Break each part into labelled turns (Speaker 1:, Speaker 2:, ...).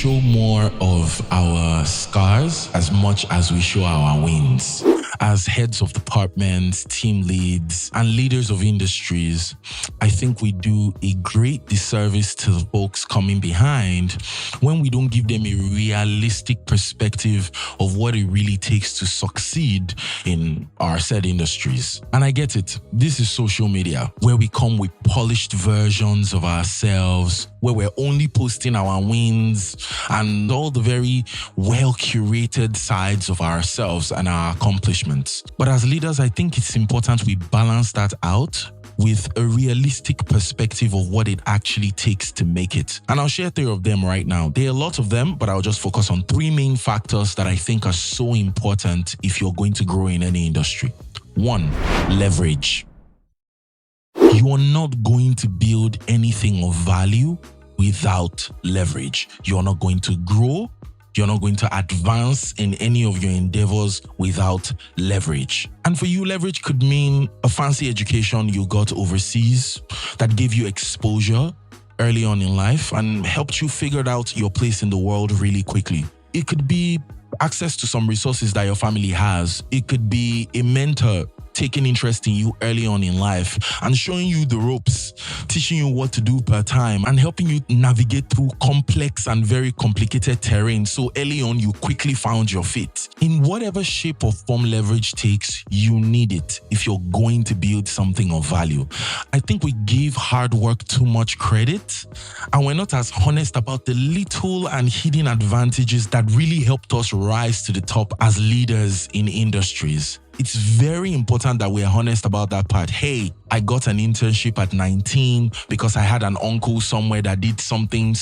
Speaker 1: show more of our scars as much as we show our wins. As heads of departments, team leads, and leaders of industries, I think we do a great disservice to the folks coming behind when we don't give them a realistic perspective of what it really takes to succeed in our said industries. And I get it. This is social media, where we come with polished versions of ourselves, where we're only posting our wins and all the very well-curated sides of ourselves and our accomplishments. But as leaders, I think it's important we balance that out with a realistic perspective of what it actually takes to make it. And I'll share 3 of them right now. There are a lot of them, but I'll just focus on 3 main factors that I think are so important if you're going to grow in any industry. 1, leverage. You are not going to build anything of value without leverage. You're not going to grow. You're not going to advance in any of your endeavors without leverage. And for you, leverage could mean a fancy education you got overseas that gave you exposure early on in life and helped you figure out your place in the world really quickly. It could be access to some resources that your family has. It could be a mentor taking interest in you early on in life and showing you the ropes, teaching you what to do per time and helping you navigate through complex and very complicated terrain. So early on, you quickly found your fit. In whatever shape or form leverage takes, you need it if you're going to build something of value. I think we give hard work too much credit and we're not as honest about the little and hidden advantages that really helped us rise to the top as leaders in industries. It's very important that we're honest about that part. Hey, I got an internship at 19 because I had an uncle somewhere that did something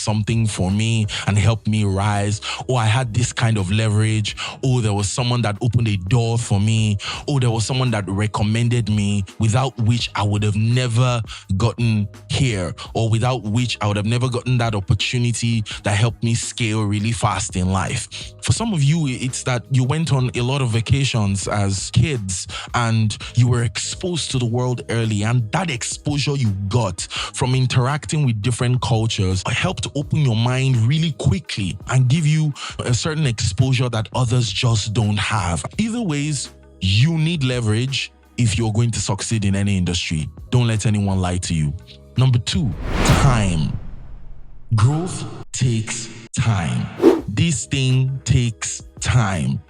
Speaker 1: for me and helped me rise. Or I had this kind of leverage. Or there was someone that opened a door for me. Or there was someone that recommended me, without which I would have never gotten here, or without which I would have never gotten that opportunity that helped me scale really fast in life. For some of you, it's that you went on a lot of vacations as kids and you were exposed to the world early, and that exposure you got from interacting with different cultures helped open your mind really quickly and give you a certain exposure that others just don't have. Either ways, you need leverage if you're going to succeed in any industry. Don't let anyone lie to you. Number 2, time. Growth takes time. This thing takes time.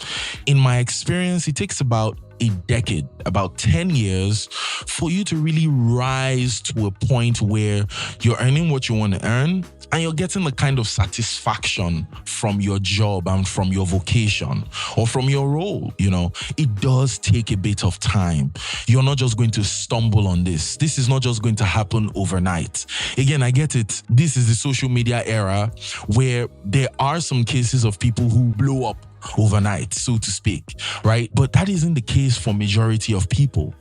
Speaker 1: In my experience, it takes about a decade, about 10 years, for you to really rise to a point where you're earning what you want to earn and you're getting the kind of satisfaction from your job and from your vocation or from your role. You know, it does take a bit of time. You're not just going to stumble on this. This is not just going to happen overnight. Again, I get it. This is the social media era where there are some cases of people who blow up overnight, so to speak, right? But that isn't the case for majority of people.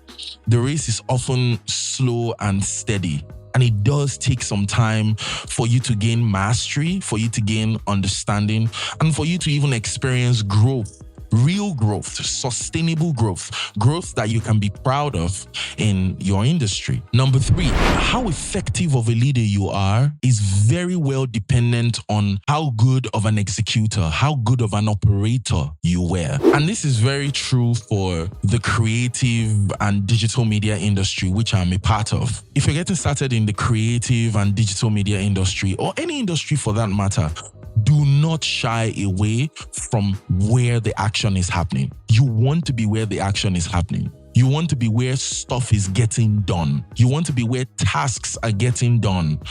Speaker 1: The race is often slow and steady. And it does take some time for you to gain mastery, for you to gain understanding, and for you to even experience growth. Real growth, sustainable growth that you can be proud of in your industry. Number 3, how effective of a leader you are is very well dependent on how good of an executor, how good of an operator you were. And this is very true for the creative and digital media industry, which I'm a part of. If you're getting started in the creative and digital media industry, or any industry for that matter, do not shy away from where the action is happening. You want to be where the action is happening. You want to be where stuff is getting done. You want to be where tasks are getting done.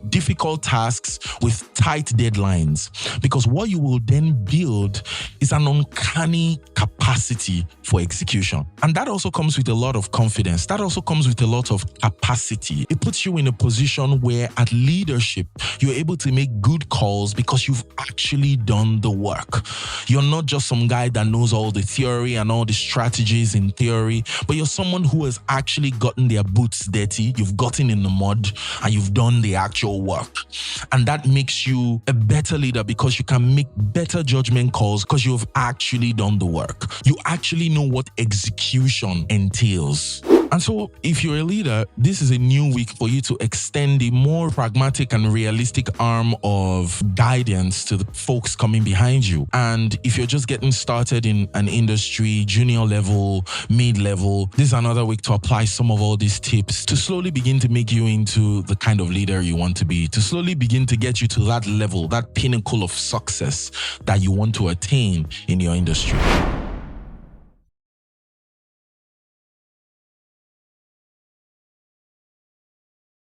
Speaker 1: Difficult tasks with tight deadlines, because what you will then build is an uncanny capacity for execution. And that also comes with a lot of confidence. That also comes with a lot of capacity. It puts you in a position where at leadership, you're able to make good calls because you've actually done the work. You're not just some guy that knows all the theory and all the strategies in theory, but you're someone who has actually gotten their boots dirty. You've gotten in the mud and you've done the actual work. And that makes you a better leader because you can make better judgment calls because you've actually done the work. You actually know what execution entails. And so, if you're a leader, this is a new week for you to extend a more pragmatic and realistic arm of guidance to the folks coming behind you. And if you're just getting started in an industry, junior level, mid level, this is another week to apply some of all these tips to slowly begin to make you into the kind of leader you want to be, to slowly begin to get you to that level, that pinnacle of success that you want to attain in your industry.